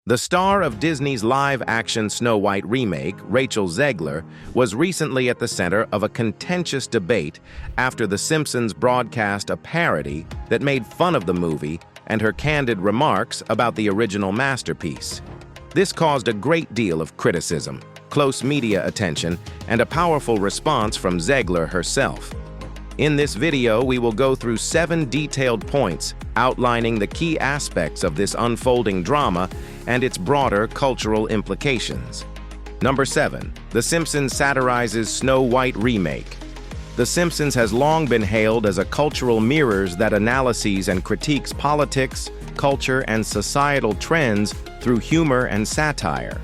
The star of Disney's live-action Snow White remake, Rachel Zegler, was recently at the center of a contentious debate after The Simpsons broadcast a parody that made fun of the movie and her candid remarks about the original masterpiece. This caused a great deal of criticism, close media attention, and a powerful response from Zegler herself. In this video, we will go through 7 detailed points outlining the key aspects of this unfolding drama and its broader cultural implications. Number 7. The Simpsons satirizes Snow White remake. The Simpsons has long been hailed as a cultural mirror that analyses and critiques politics, culture, and societal trends through humor and satire.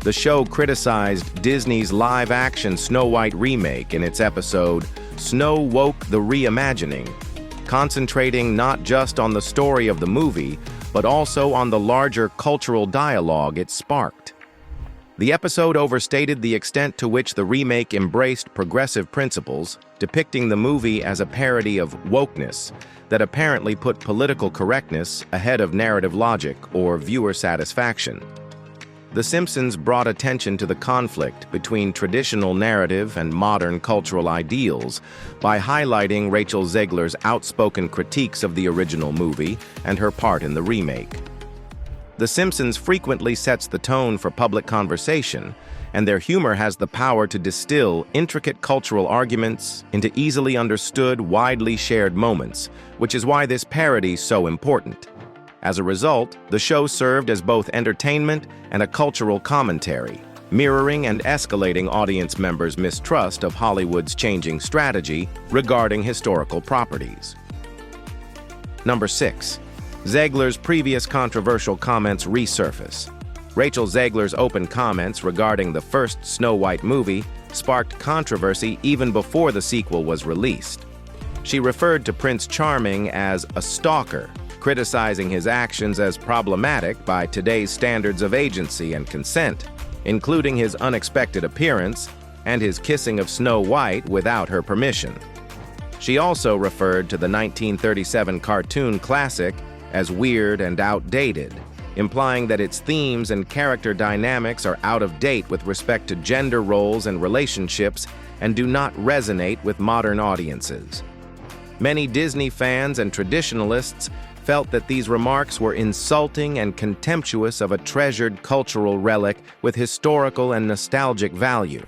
The show criticized Disney's live-action Snow White remake in its episode Snow Woke the Reimagining, concentrating not just on the story of the movie, but also on the larger cultural dialogue it sparked. The episode overstated the extent to which the remake embraced progressive principles, depicting the movie as a parody of wokeness that apparently put political correctness ahead of narrative logic or viewer satisfaction. The Simpsons brought attention to the conflict between traditional narrative and modern cultural ideals by highlighting Rachel Zegler's outspoken critiques of the original movie and her part in the remake. The Simpsons frequently sets the tone for public conversation, and their humor has the power to distill intricate cultural arguments into easily understood, widely shared moments, which is why this parody is so important. As a result, the show served as both entertainment and a cultural commentary, mirroring and escalating audience members' mistrust of Hollywood's changing strategy regarding historical properties. Number 6. Zegler's previous controversial comments resurface. Rachel Zegler's open comments regarding the first Snow White movie sparked controversy even before the sequel was released. She referred to Prince Charming as a stalker, criticizing his actions as problematic by today's standards of agency and consent, including his unexpected appearance and his kissing of Snow White without her permission. She also referred to the 1937 cartoon classic as weird and outdated, implying that its themes and character dynamics are out of date with respect to gender roles and relationships and do not resonate with modern audiences. Many Disney fans and traditionalists felt that these remarks were insulting and contemptuous of a treasured cultural relic with historical and nostalgic value.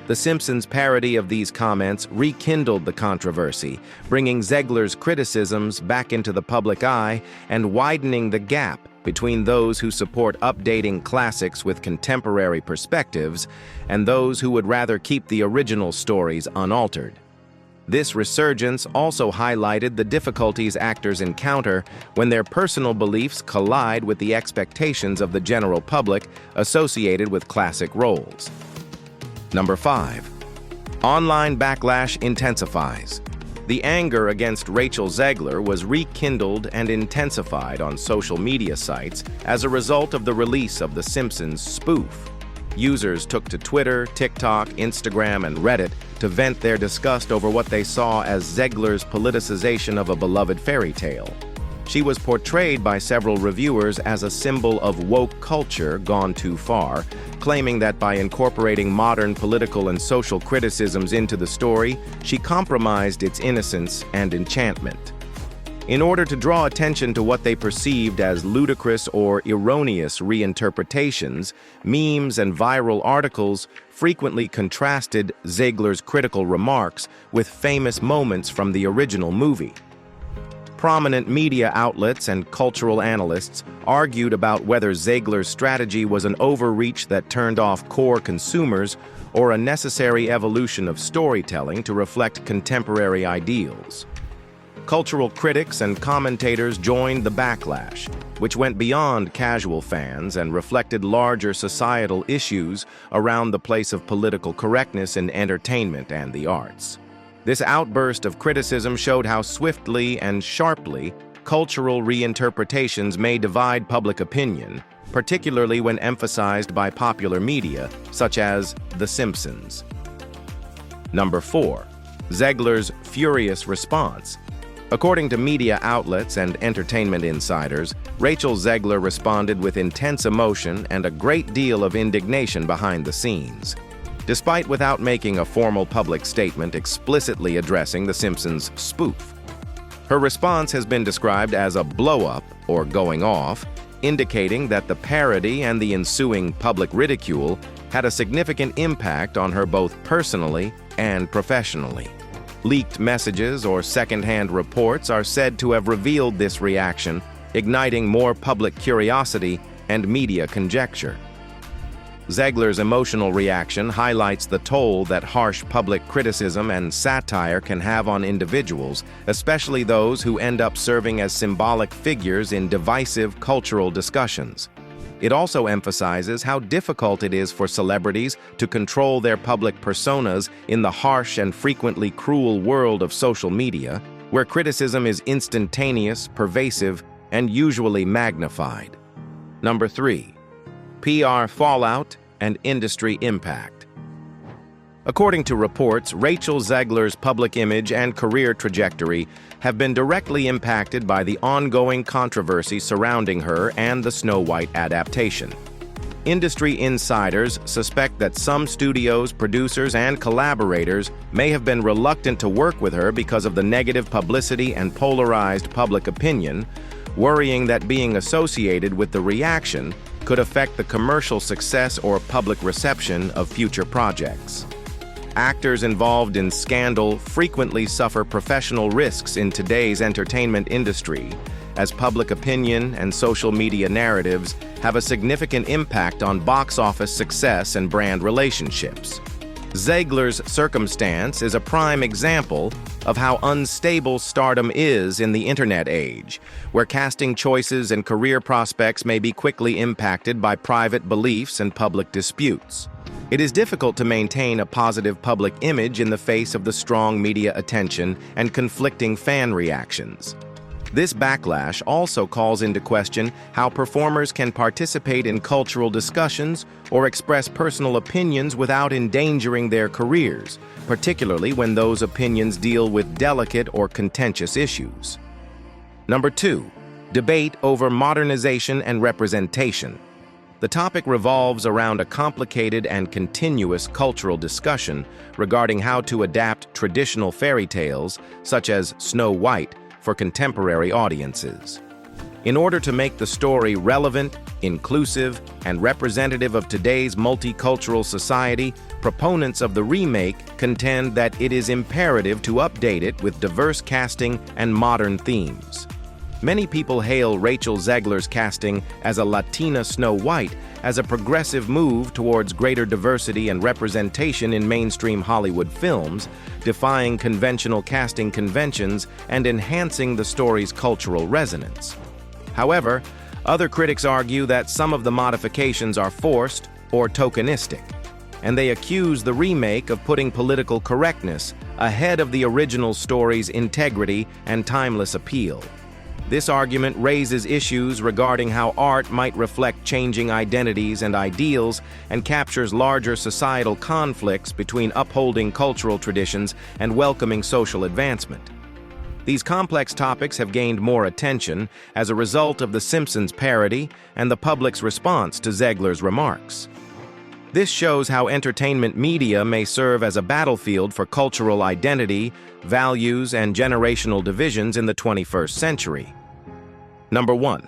The Simpsons' parody of these comments rekindled the controversy, bringing Zegler's criticisms back into the public eye and widening the gap between those who support updating classics with contemporary perspectives and those who would rather keep the original stories unaltered. This resurgence also highlighted the difficulties actors encounter when their personal beliefs collide with the expectations of the general public associated with classic roles. Number 5. Online backlash intensifies. The anger against Rachel Zegler was rekindled and intensified on social media sites as a result of the release of The Simpsons spoof. Users took to Twitter, TikTok, Instagram, and Reddit to vent their disgust over what they saw as Zegler's politicization of a beloved fairy tale. She was portrayed by several reviewers as a symbol of woke culture gone too far, claiming that by incorporating modern political and social criticisms into the story, she compromised its innocence and enchantment. In order to draw attention to what they perceived as ludicrous or erroneous reinterpretations, memes and viral articles frequently contrasted Zegler's critical remarks with famous moments from the original movie. Prominent media outlets and cultural analysts argued about whether Zegler's strategy was an overreach that turned off core consumers or a necessary evolution of storytelling to reflect contemporary ideals. Cultural critics and commentators joined the backlash, which went beyond casual fans and reflected larger societal issues around the place of political correctness in entertainment and the arts. This outburst of criticism showed how swiftly and sharply cultural reinterpretations may divide public opinion, particularly when emphasized by popular media, such as The Simpsons. Number 4. Zegler's furious response. According to media outlets and entertainment insiders, Rachel Zegler responded with intense emotion and a great deal of indignation behind the scenes, despite without making a formal public statement explicitly addressing the Simpsons spoof. Her response has been described as a blow-up or going off, indicating that the parody and the ensuing public ridicule had a significant impact on her both personally and professionally. Leaked messages or second-hand reports are said to have revealed this reaction, igniting more public curiosity and media conjecture. Zegler's emotional reaction highlights the toll that harsh public criticism and satire can have on individuals, especially those who end up serving as symbolic figures in divisive cultural discussions. It also emphasizes how difficult it is for celebrities to control their public personas in the harsh and frequently cruel world of social media, where criticism is instantaneous, pervasive, and usually magnified. Number 3. PR fallout and industry impact. According to reports, Rachel Zegler's public image and career trajectory have been directly impacted by the ongoing controversy surrounding her and the Snow White adaptation. Industry insiders suspect that some studios, producers, and collaborators may have been reluctant to work with her because of the negative publicity and polarized public opinion, worrying that being associated with the reaction could affect the commercial success or public reception of future projects. Actors involved in scandal frequently suffer professional risks in today's entertainment industry, as public opinion and social media narratives have a significant impact on box office success and brand relationships. Zegler's circumstance is a prime example of how unstable stardom is in the internet age, where casting choices and career prospects may be quickly impacted by private beliefs and public disputes. It is difficult to maintain a positive public image in the face of the strong media attention and conflicting fan reactions. This backlash also calls into question how performers can participate in cultural discussions or express personal opinions without endangering their careers, particularly when those opinions deal with delicate or contentious issues. Number 2. Debate over modernization and representation. The topic revolves around a complicated and continuous cultural discussion regarding how to adapt traditional fairy tales, such as Snow White, for contemporary audiences. In order to make the story relevant, inclusive, and representative of today's multicultural society, proponents of the remake contend that it is imperative to update it with diverse casting and modern themes. Many people hail Rachel Zegler's casting as a Latina Snow White as a progressive move towards greater diversity and representation in mainstream Hollywood films, defying conventional casting conventions and enhancing the story's cultural resonance. However, other critics argue that some of the modifications are forced or tokenistic, and they accuse the remake of putting political correctness ahead of the original story's integrity and timeless appeal. This argument raises issues regarding how art might reflect changing identities and ideals and captures larger societal conflicts between upholding cultural traditions and welcoming social advancement. These complex topics have gained more attention as a result of the Simpsons parody and the public's response to Zegler's remarks. This shows how entertainment media may serve as a battlefield for cultural identity, values, and generational divisions in the 21st century. Number 1.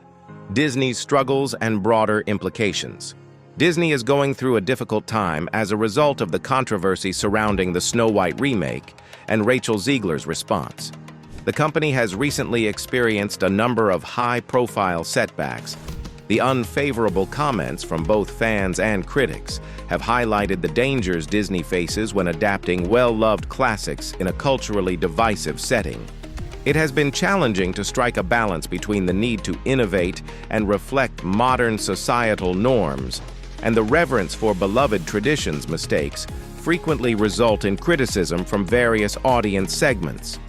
Disney's struggles and broader implications. Disney is going through a difficult time as a result of the controversy surrounding the Snow White remake and Rachel Zegler's response. The company has recently experienced a number of high-profile setbacks. The unfavorable comments from both fans and critics have highlighted the dangers Disney faces when adapting well-loved classics in a culturally divisive setting. It has been challenging to strike a balance between the need to innovate and reflect modern societal norms, and the reverence for beloved traditions. Mistakes frequently result in criticism from various audience segments.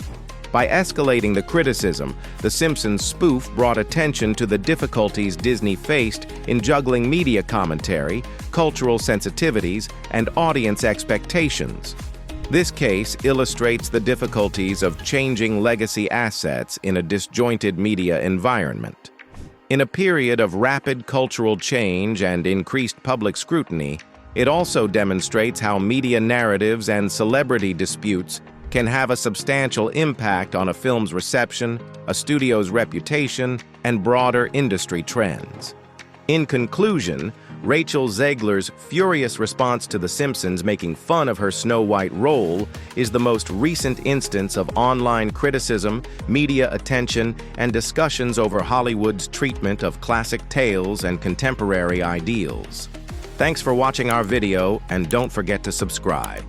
By escalating the criticism, the Simpsons spoof brought attention to the difficulties Disney faced in juggling media commentary, cultural sensitivities, and audience expectations. This case illustrates the difficulties of changing legacy assets in a disjointed media environment. In a period of rapid cultural change and increased public scrutiny, it also demonstrates how media narratives and celebrity disputes can have a substantial impact on a film's reception, a studio's reputation, and broader industry trends. In conclusion, Rachel Zegler's furious response to The Simpsons making fun of her Snow White role is the most recent instance of online criticism, media attention, and discussions over Hollywood's treatment of classic tales and contemporary ideals. Thanks for watching our video, and don't forget to subscribe.